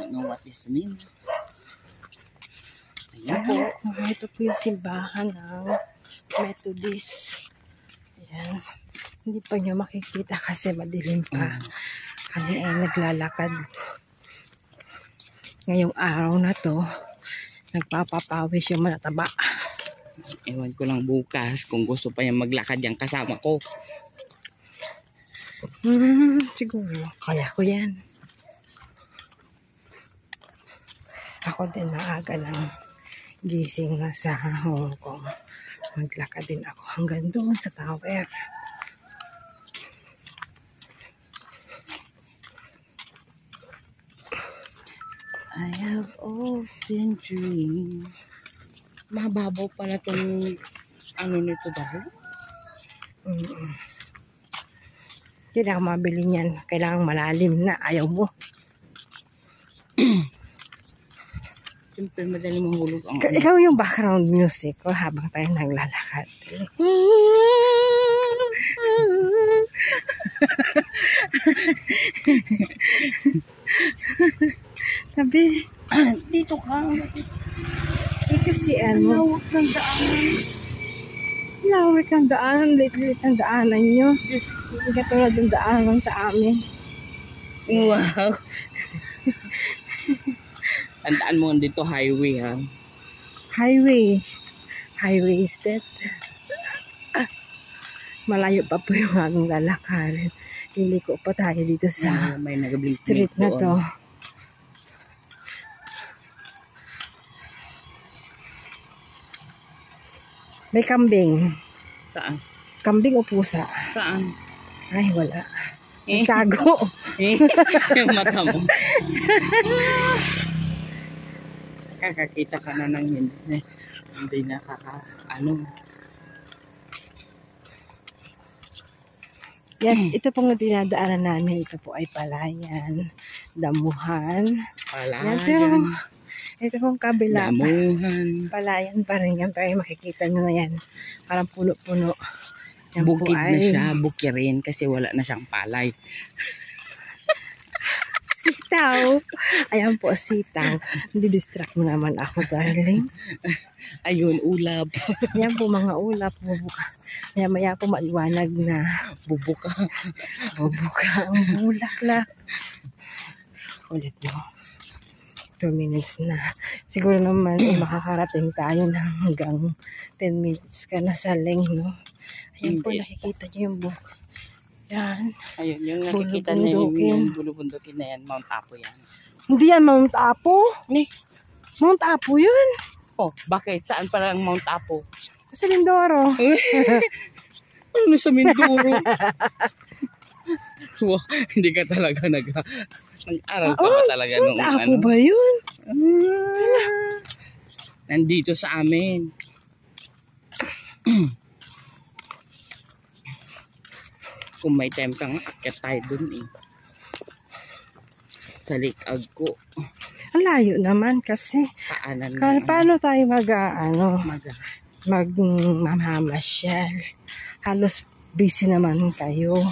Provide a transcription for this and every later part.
don't know what this means. Ayan po. Ito po yung simbahan ng Methodist. Ayan. Hindi pa nyo makikita kasi madilim pa. Kami ay naglalakad. Ngayong araw na to, nagpapapawis yung manataba. Ewan ko lang bukas kung gusto pa yung maglakad yung kasama ko. Siguro, kaya ko yan. Ako din maaga lang gising na sa Hong Kong. Maglakad din ako hanggang doon sa tower. I have often dreamed. Mababaw pala itong ano nito dahil. Hindi na ako mabili niyan. Kailangan malalim na. Ayaw mo. Siyempre madali mahulog ang Ikaw yung background music ko habang tayo naglalakad. Sabi, dito ka. kasi ano, Lawak ng daan. lawak ang daanan, lit-lit ang daanan nyo. Hindi katulad ng daanan sa amin. Wow. Tandaan mo dito highway ha. Highway. Highway is that. Malayo pa po yung aming lalakarin. Liliko pa tayo dito sa may nagablink street na doon. to. May kambing. Saan? Kambing o pusa? Saan? Ay, wala. Tago. Yung mata mo. Kakakita ka na ng hindi nakaka-ano. Yan, ito pong dinadaanan namin. Ito po ay Palayan, Damuhan. Palayan. Ito pong kabila. Damuhan. Palayan pa rin yan. Pero makikita nyo na yan. Parang puno-puno. Yan Bukid po na siya, bukirin kasi wala na siyang palay. Sitaw. Ayan po, sitaw. Hindi distract mo naman ako, darling. Ayun, ulap. Yan po mga ulap. Maya po maliwanag na. Bubuka. Bubuka ang bulaklak. Ulit mo. 2 minutes na. Siguro naman makakarating tayo na hanggang 10 minutes ka na sa leng, no? Ayan po, nakikita nyo yung book. Yan. Ayun, yung nakikita na yung bulubundukin na yan, Mount Apo yan. Hindi yan Mount Apo. Ni? Mount Apo yun. Oh, bakit? Saan pala ang Mount Apo? Sa Mindoro. Ano sa Mindoro? Wow, hindi ka talaga nag-aral ka ba talaga nung Mount Apo ba yun? Nandito sa amin. Kung may time kang akit tayo dun eh. Sa Lake Agco. Ang layo naman kasi. Paanan na. Paano tayo magmamasyal? Halos busy naman kayo.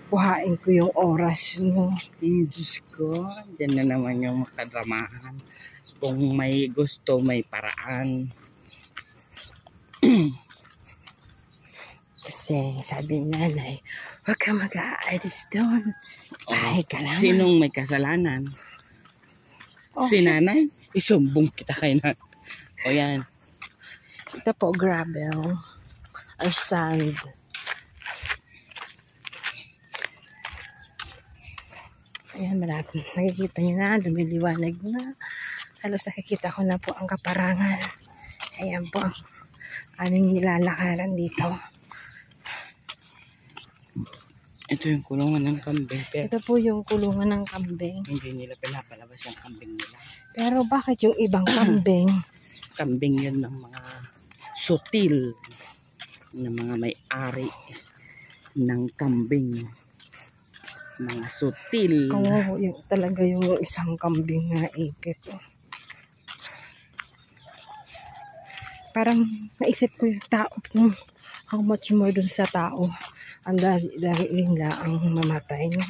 Buhain ko yung oras mo. Diyos ko, dyan na naman yung makadramahan. Kung may gusto, may paraan. Kasi sabi ni nanay, huwag ka mag-aalis doon. Bahay ka lang. Sinong may kasalanan? Si nanay? Isumbong kita kay nanay. O yan. Ito po, gravel. Or sand. Ayan, malapit. Nakikita nyo na, lumiliwanag na. Halos nakikita ko na po ang kaparangan. Ayan po ang aming nilalakaran dito. Ito yung kulungan ng kambing. Pero Ito po yung kulungan ng kambing. hindi nila pinapalabas yung kambing nila. Pero bakit yung ibang kambing? Kambing yun ng mga sutil. Ng mga may-ari ng kambing. Mga sutil. Oo, yung talaga yung isang kambing na ipit. Parang naisip ko yung tao kung how much more dun sa tao. ang dari nila ang mamatay na.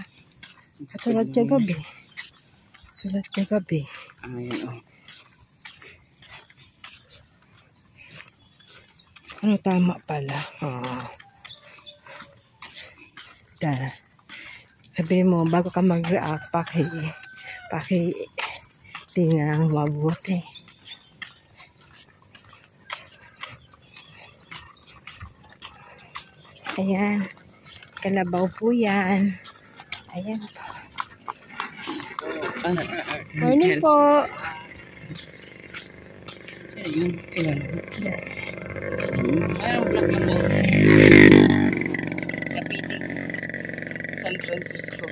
Katulad kagabi. Ayun, oh. Ano, tama pala. Sabi mo, bago ka mag-react, tingnan mabuti. Ayan. Kalabaw po yan. Ayan po. Morning po. Ayun, kailan? Ayun, black lang po. Kapiti. San Francisco.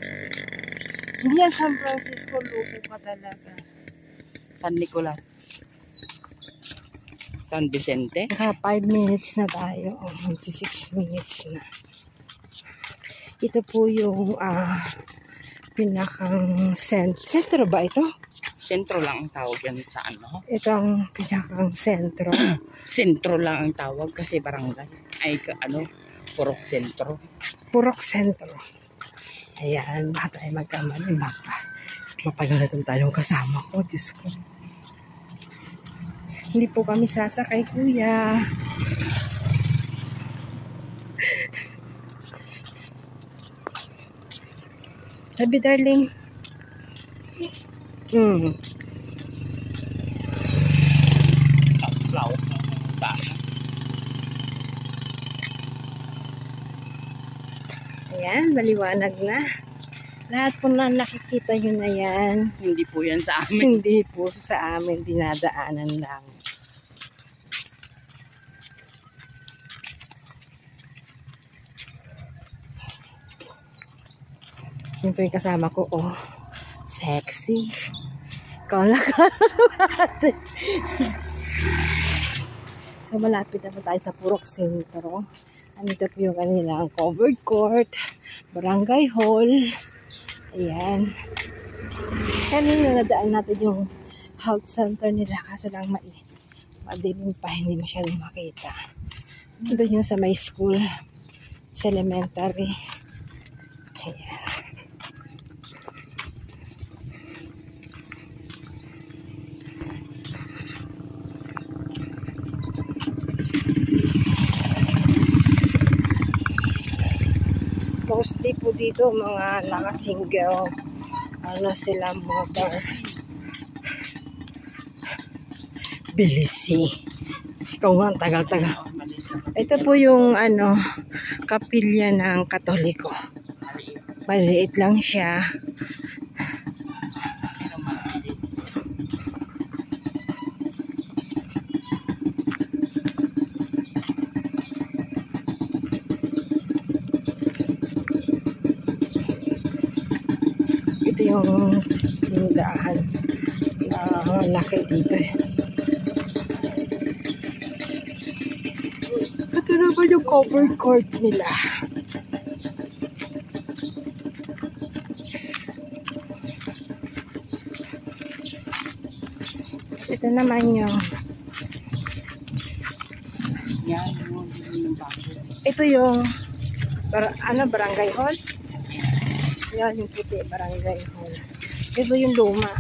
Hindi yan San Francisco, lupo ka talaga. San Nicolas. San Vicente. Naka 5 minutes na tayo. 6 minutes na. Ito po yung pinakang sentro ba ito? Sentro lang ang tawag yan sa ano? Ito ang pinakang sentro. Sentro lang ang tawag kasi barangay. Ay, purok sentro. Purok sentro. Ayan, baka tayo magkamali. Mapagalitan tayong kasama ko. Diyos ko. Hindi po kami sasakay, kuya. Sabi, darling. Ayan, maliwanag na. Lahat po na nakikita nyo na yan. Hindi po yan sa amin. Hindi po sa amin, dinadaanan lang. Yung po yung kasama ko, oh, sexy. Ikaw lang. So, malapit na po tayo sa Purok Sentro. Andito po yung kanilang covered court, barangay hall. Ayan. Kanina nadaan natin yung health center nila, kaso lang madilim pa, hindi masyadong makita. Doon yung sa may school, sa elementary. Ayan. Mostly po dito mga naka-single, sila motor. Bilisi. Ikaw nga, tagal-tagal. Ito po yung kapilya ng Katoliko. Maliit lang siya. Ito yung tindahan na laki dito. Ito naman yung covered court nila. Ito naman yung ito yung barangay hall. Yan yung puti, barangay hall. Ito yung luma.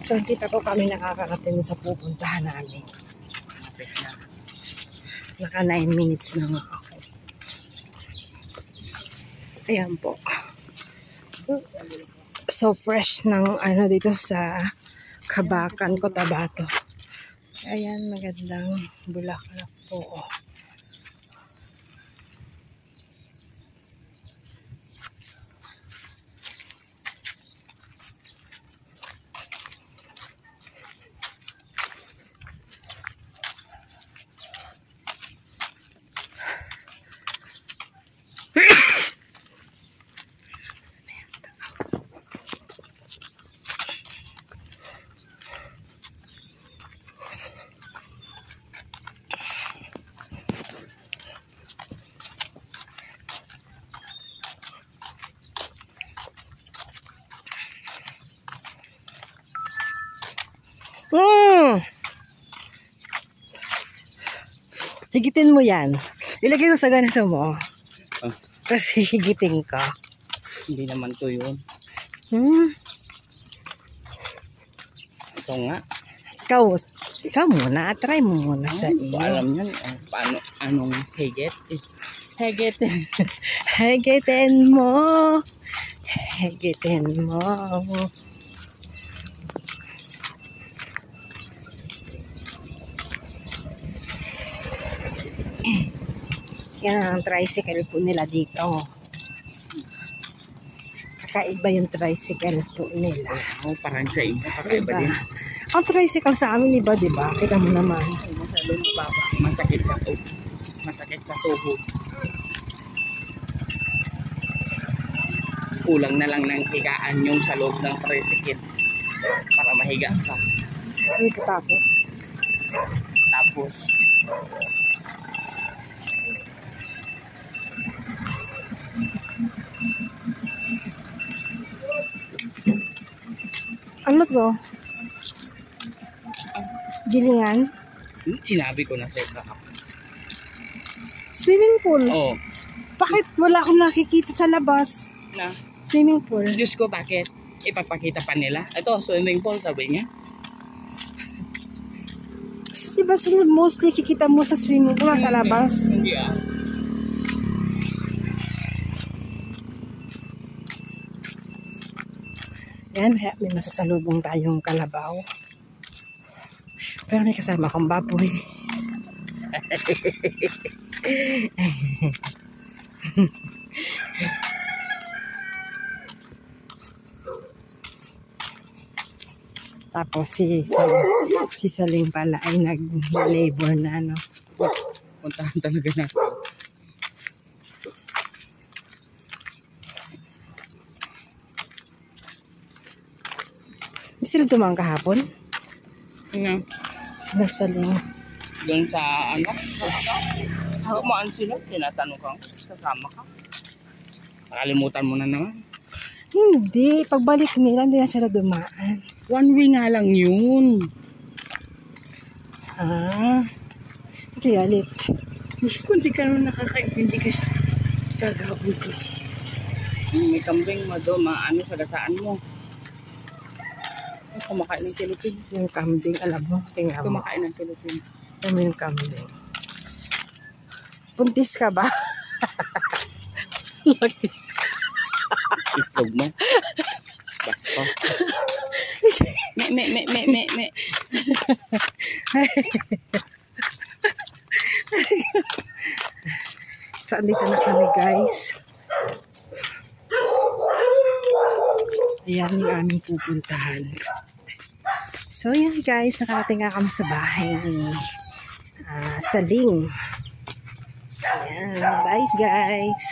So, hindi pa po kami nakakarating sa pupuntahan namin. Naka 9 minutes na nga ako. Ayan po. So fresh ng dito sa Kabakan, Cotabato. Ayan, magandang bulaklak po. Higitin mo yan. Ilagay ko sa ganito mo. Ah. Kasi higitin ka. Hindi naman to yun. Ito nga. Ikaw muna. Try mo muna sa Hindi ko iyo. alam yan. Paano, anong higit? Higit. Higitin mo. Higitin mo. Yan ang tricycle po nila dito. Kakaiba yung tricycle po nila. Oh, parang sa inyo. Kakaiba Diba? din. Ang tricycle sa amin iba, diba? Kita mo naman. Masakit sa tuhod. Masakit sa tuhod. Kulang na lang ng higaan yung sa loob ng tricycle para mahiga ka. Ay, katapos. Tapos, Ano to? Gilingan? sinabi ko na sa'yo kahapon. Swimming pool. Oh, Bakit wala akong nakikita sa labas? na. Swimming pool. Diyos ko, bakit? Ipapakita pa nila. Ito, swimming pool, sabi niya. Kasi diba sila mostly kikita mo sa swimming pool sa labas? Hindi ah. Yan, may masasalubong tayong kalabaw. Pero may kasama akong baboy. Tapos si Saling pala ay nag-labor na, no? Puntahan talaga na. Hindi sila tumang kahapon? Ano? Sila Saling. Doon sa ano? Kumaan sila. Tinatanong ka. Kasama ka. Nakalimutan mo na naman. Hindi. Pagbalik nila, hindi na sila dumaan. One way nga lang yun. Ah. Kaya galit. Mas kung di ka naman nakakaintindi kasi gagawin ko. May kambing mo doon, ano sa gasaan mo. Kumakain ng Pilipino. Yung kambing, alam mo, tingnan mo. Kumakain ng Pilipino. Alam mo yung kambing. Puntis ka ba? Laki. Itlog mo. Bako. Me. So, andito na kami, guys. Ayan yung aming pupuntahan. So, yan guys. Nakarating nga kami sa bahay ni Saling. Ayan. Bye, guys.